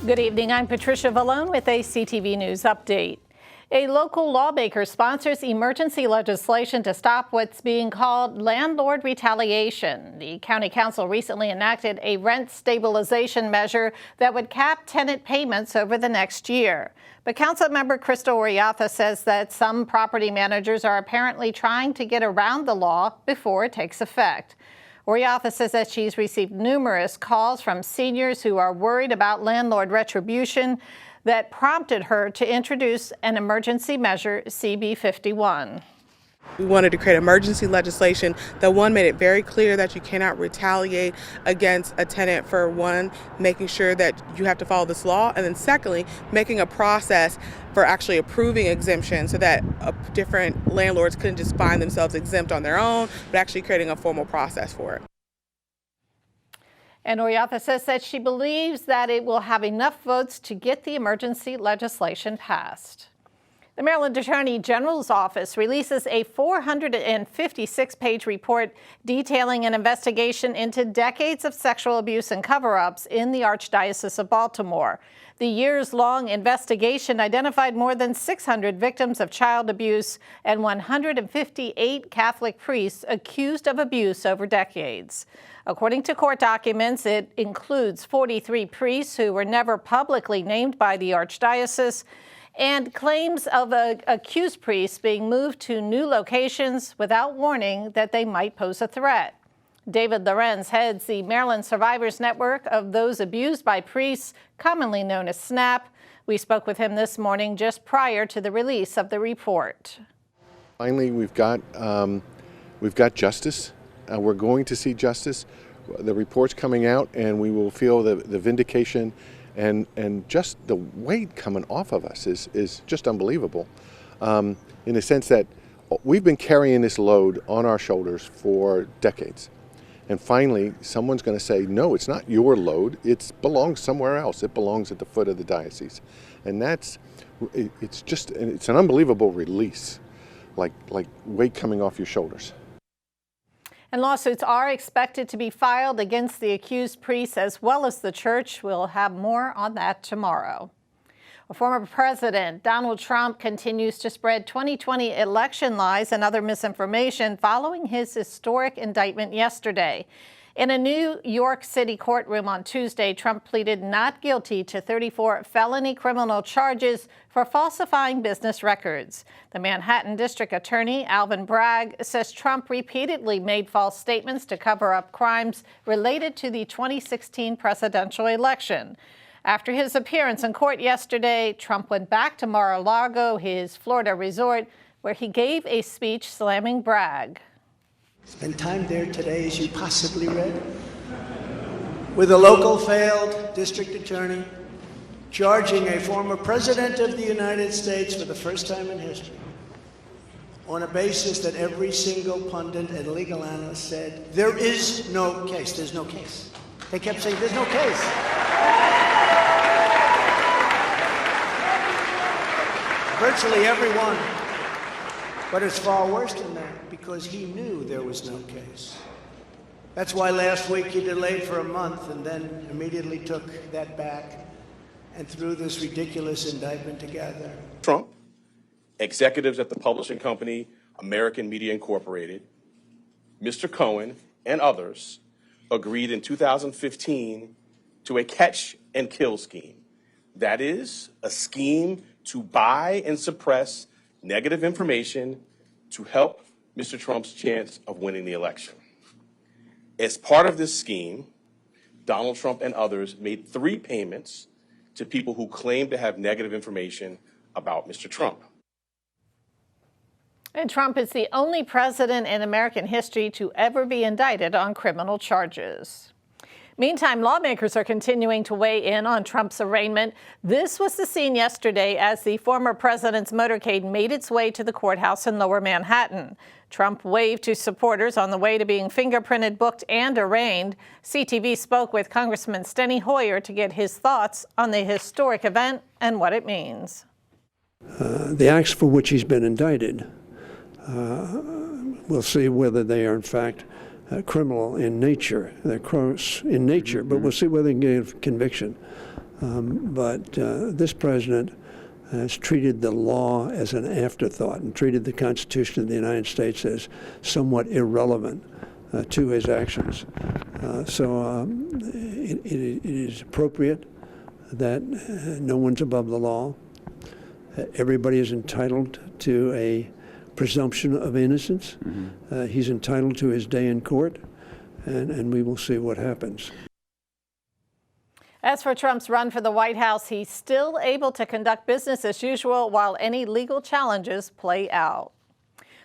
Good evening, I'm Patricia Vallone with a CTV News update. A local lawmaker sponsors emergency legislation to stop what's being called landlord retaliation. The county council recently enacted a rent stabilization measure that would cap tenant payments over the next year. But council member Crystal Oriatha says that some property managers are apparently trying to get around the law before it takes effect. Oriatha says that she's received numerous calls from seniors who are worried about landlord retribution that prompted her to introduce an emergency measure, CB 51. We wanted to create emergency legislation that, one, made it very clear that you cannot retaliate against a tenant for, one, making sure that you have to follow this law, and then secondly, making a process for actually approving exemptions so that different landlords couldn't just find themselves exempt on their own, but actually creating a formal process for it. And Oriatha says that she believes that it will have enough votes to get the emergency legislation passed. The Maryland Attorney General's office releases a 456-page report detailing an investigation into decades of sexual abuse and cover-ups in the Archdiocese of Baltimore. The years-long investigation identified more than 600 victims of child abuse and 158 Catholic priests accused of abuse over decades. According to court documents, it includes 43 priests who were never publicly named by the Archdiocese, and claims of accused priests being moved to new locations without warning that they might pose a threat. David Lorenz heads the Maryland Survivors Network of those abused by priests, commonly known as SNAP. We spoke with him this morning just prior to the release of the report. Finally, we've got justice. We're going to see justice. The report's coming out, and we will feel the vindication and just the weight coming off of us is just unbelievable, in the sense that we've been carrying this load on our shoulders for decades. And finally, someone's going to say, no, it's not your load. It belongs somewhere else. It belongs at the foot of the diocese. And it's an unbelievable release, like weight coming off your shoulders. And lawsuits are expected to be filed against the accused priests as well as the church. We'll have more on that tomorrow. Former President Donald Trump continues to spread 2020 election lies and other misinformation following his historic indictment yesterday. In a New York City courtroom on Tuesday, Trump pleaded not guilty to 34 felony criminal charges for falsifying business records. The Manhattan District Attorney, Alvin Bragg, says Trump repeatedly made false statements to cover up crimes related to the 2016 presidential election. After his appearance in court yesterday, Trump went back to Mar-a-Lago, his Florida resort, where he gave a speech slamming Bragg. Spend time there today, as you possibly read, with a local failed district attorney charging a former president of the United States for the first time in history on a basis that every single pundit and legal analyst said, there is no case. There's no case. They kept saying, there's no case. Virtually everyone. But it's far worse than that, because he knew there was no case. That's why last week he delayed for a month and then immediately took that back and threw this ridiculous indictment together. Trump, executives at the publishing company American Media Incorporated, Mr. Cohen, and others agreed in 2015 to a catch and kill scheme. That is, a scheme to buy and suppress negative information to help Mr. Trump's chance of winning the election. As part of this scheme, Donald Trump and others made 3 payments to people who claimed to have negative information about Mr. Trump. And Trump is the only president in American history to ever be indicted on criminal charges. Meantime, lawmakers are continuing to weigh in on Trump's arraignment. This was the scene yesterday as the former president's motorcade made its way to the courthouse in Lower Manhattan. Trump waved to supporters on the way to being fingerprinted, booked, and arraigned. CTV spoke with Congressman Steny Hoyer to get his thoughts on the historic event and what it means. The acts for which he's been indicted, we'll see whether they are in fact criminal in nature. They're gross in nature, but we'll see whether they can get conviction. But this president has treated the law as an afterthought and treated the Constitution of the United States as somewhat irrelevant to his actions. So it is appropriate that no one's above the law. Everybody is entitled to a presumption of innocence. Mm-hmm. He's entitled to his day in court, and we will see what happens. As for Trump's run for the White House, he's still able to conduct business as usual while any legal challenges play out.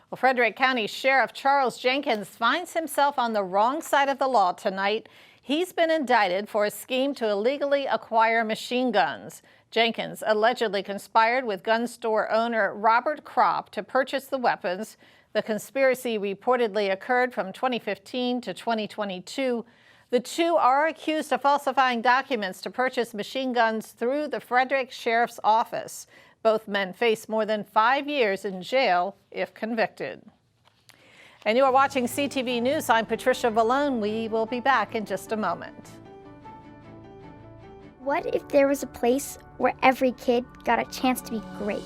Well, Frederick County Sheriff Charles Jenkins finds himself on the wrong side of the law tonight. He's been indicted for a scheme to illegally acquire machine guns. Jenkins allegedly conspired with gun store owner Robert Kropp to purchase the weapons. The conspiracy reportedly occurred from 2015 to 2022. The two are accused of falsifying documents to purchase machine guns through the Frederick Sheriff's Office. Both men face more than 5 years in jail if convicted. And you are watching CTV News. I'm Patricia Vallone. We will be back in just a moment. What if there was a place where every kid got a chance to be great?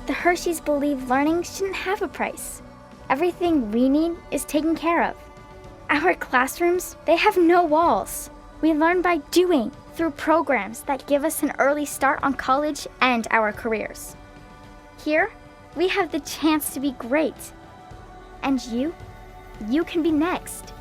The Hershey's believe learning shouldn't have a price. Everything we need is taken care of. Our classrooms, they have no walls. We learn by doing through programs that give us an early start on college and our careers. Here, we have the chance to be great. And you can be next.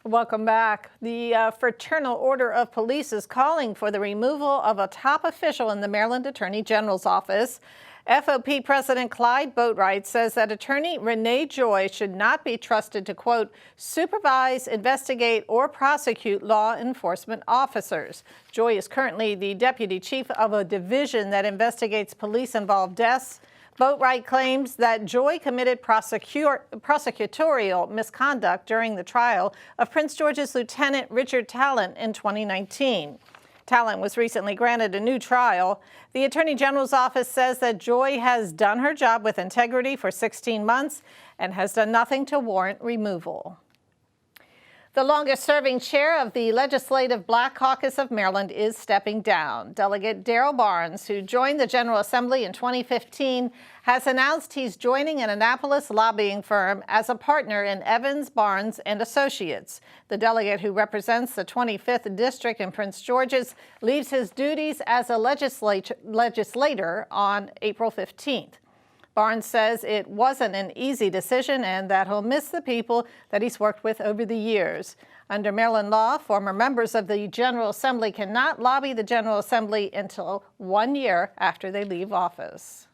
Welcome back. The Fraternal Order of Police is calling for the removal of a top official in the Maryland Attorney General's office. FOP President Clyde Boatwright says that attorney Renee Joy should not be trusted to, quote, supervise, investigate, or prosecute law enforcement officers. Joy is currently the deputy chief of a division that investigates police-involved deaths. Boatwright claims that Joy committed prosecutorial misconduct during the trial of Prince George's Lieutenant Richard Talent in 2019. Talent was recently granted a new trial. The Attorney General's office says that Joy has done her job with integrity for 16 months and has done nothing to warrant removal. The longest-serving chair of the Legislative Black Caucus of Maryland is stepping down. Delegate Darrell Barnes, who joined the General Assembly in 2015, has announced he's joining an Annapolis lobbying firm as a partner in Evans, Barnes and Associates. The delegate, who represents the 25th District in Prince George's, leaves his duties as a legislator on April 15th. Barnes says it wasn't an easy decision and that he'll miss the people that he's worked with over the years. Under Maryland law, former members of the General Assembly cannot lobby the General Assembly until 1 year after they leave office.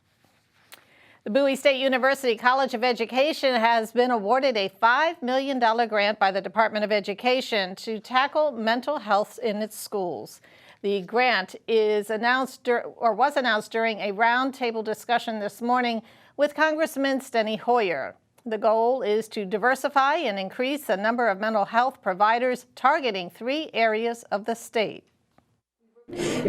The Bowie State University College of Education has been awarded a $5 million grant by the Department of Education to tackle mental health in its schools. The grant was announced during a roundtable discussion this morning with Congressman Steny Hoyer. The goal is to diversify and increase the number of mental health providers targeting 3 areas of the state,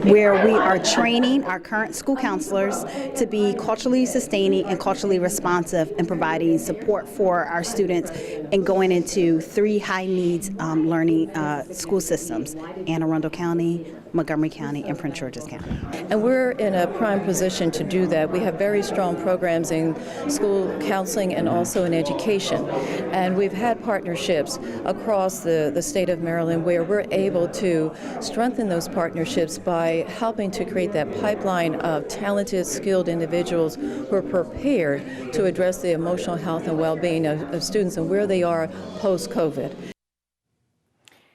where we are training our current school counselors to be culturally sustaining and culturally responsive and providing support for our students and going into 3 high needs learning school systems: Anne Arundel County, Montgomery County, and Prince George's County. And we're in a prime position to do that. We have very strong programs in school counseling and also in education. And we've had partnerships across the state of Maryland where we're able to strengthen those partnerships by helping to create that pipeline of talented, skilled individuals who are prepared to address the emotional health and well-being of students and where they are post-COVID.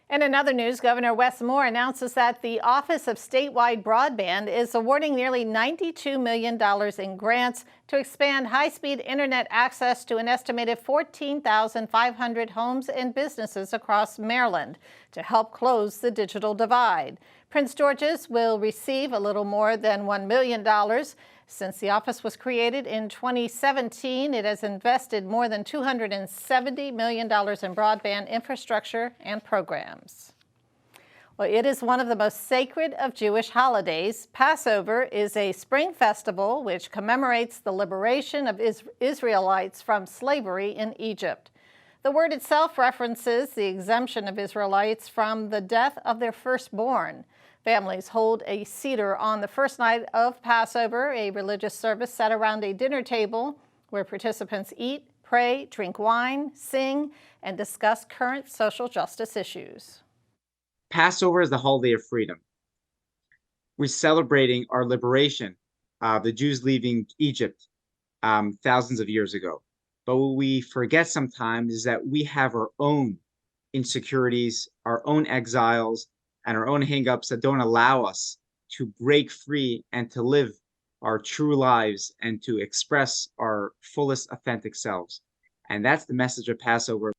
And in other news, Governor Wes Moore announces that the Office of Statewide Broadband is awarding nearly $92 million in grants to expand high-speed internet access to an estimated 14,500 homes and businesses across Maryland to help close the digital divide. Prince George's will receive a little more than $1 million. Since the office was created in 2017, it has invested more than $270 million in broadband infrastructure and programs. Well, it is one of the most sacred of Jewish holidays. Passover is a spring festival which commemorates the liberation of Israelites from slavery in Egypt. The word itself references the exemption of Israelites from the death of their firstborn. Families hold a Seder on the first night of Passover, a religious service set around a dinner table where participants eat, pray, drink wine, sing, and discuss current social justice issues. Passover is the holiday of freedom. We're celebrating our liberation, the Jews leaving Egypt thousands of years ago. But what we forget sometimes is that we have our own insecurities, our own exiles, and our own hang-ups that don't allow us to break free and to live our true lives and to express our fullest authentic selves. And that's the message of Passover.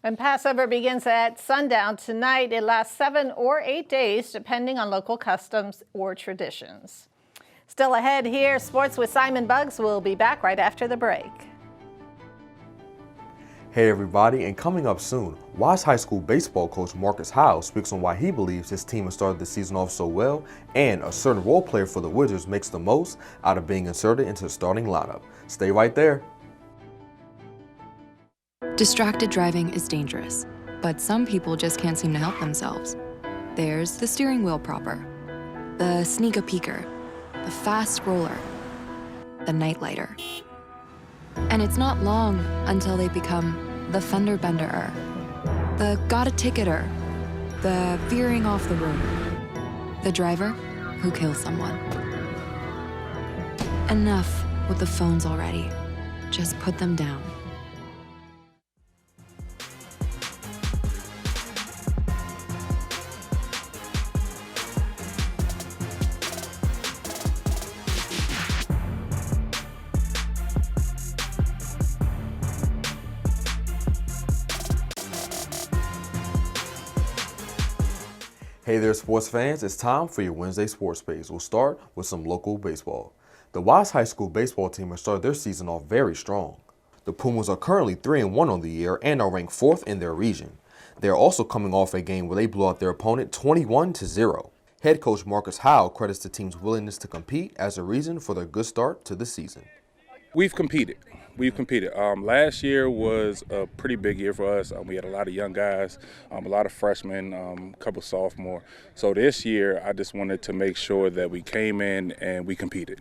And Passover begins at sundown tonight. It lasts 7 or 8 days, depending on local customs or traditions. Still ahead here, sports with Simon Buggs. We'll be back right after the break. Hey everybody, and coming up soon, Wise High School baseball coach Marcus Howe speaks on why he believes his team has started the season off so well, and a certain role player for the Wizards makes the most out of being inserted into the starting lineup. Stay right there. Distracted driving is dangerous, but some people just can't seem to help themselves. There's the steering wheel propper, the sneak-a-peeker, the fast roller, the nightlighter. And it's not long until they become the fender benderer, the got-a-ticketer, the veering off the road, the driver who kills someone. Enough with the phones already. Just put them down. Hey there sports fans, it's time for your Wednesday sports page. We'll start with some local baseball. The Wise High School baseball team has started their season off very strong. The Pumas are currently 3-1 on the year and are ranked 4th in their region. They are also coming off a game where they blew out their opponent 21-0. Head coach Marcus Howe credits the team's willingness to compete as a reason for their good start to the season. We've competed. Last year was a pretty big year for us. We had a lot of young guys, a lot of freshmen, a couple sophomore. So this year, I just wanted to make sure that we came in and we competed.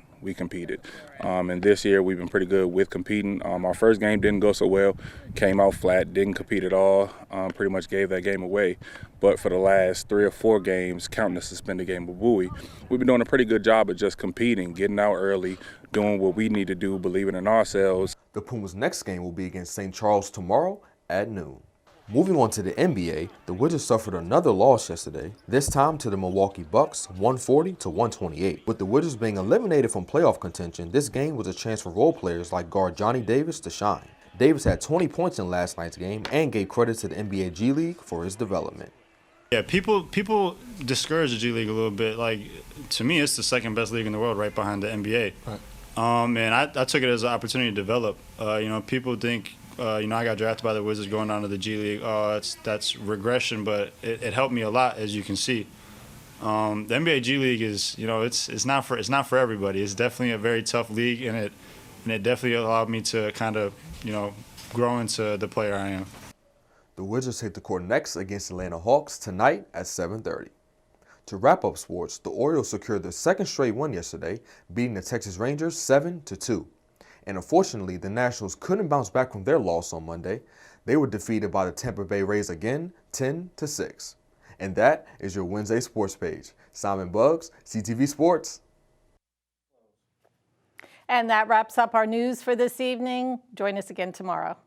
And this year, we've been pretty good with competing. Our first game didn't go so well, came out flat, didn't compete at all, pretty much gave that game away. But for the last 3 or 4 games, counting the suspended game with Bowie, we've been doing a pretty good job of just competing, getting out early, doing what we need to do, believing in ourselves. The Pumas' next game will be against St. Charles tomorrow at noon. Moving on to the NBA, the Wizards suffered another loss yesterday, this time to the Milwaukee Bucks, 140-128. With the Wizards being eliminated from playoff contention, this game was a chance for role players like guard Johnny Davis to shine. Davis had 20 points in last night's game and gave credit to the NBA G League for his development. Yeah, people discourage the G League a little bit. Like, to me, it's the second best league in the world, right behind the NBA. Right. And I took it as an opportunity to develop. People think, I got drafted by the Wizards going down to the G League. Oh, that's regression, but it helped me a lot, as you can see. The NBA G League is, it's not for everybody. It's definitely a very tough league, and it definitely allowed me to kind of, grow into the player I am. The Wizards hit the court next against Atlanta Hawks tonight at 7:30. To wrap up sports, the Orioles secured their second straight win yesterday, beating the Texas Rangers 7-2. And unfortunately, the Nationals couldn't bounce back from their loss on Monday. They were defeated by the Tampa Bay Rays again, 10-6. And that is your Wednesday sports page. Simon Buggs, CTV Sports. And that wraps up our news for this evening. Join us again tomorrow.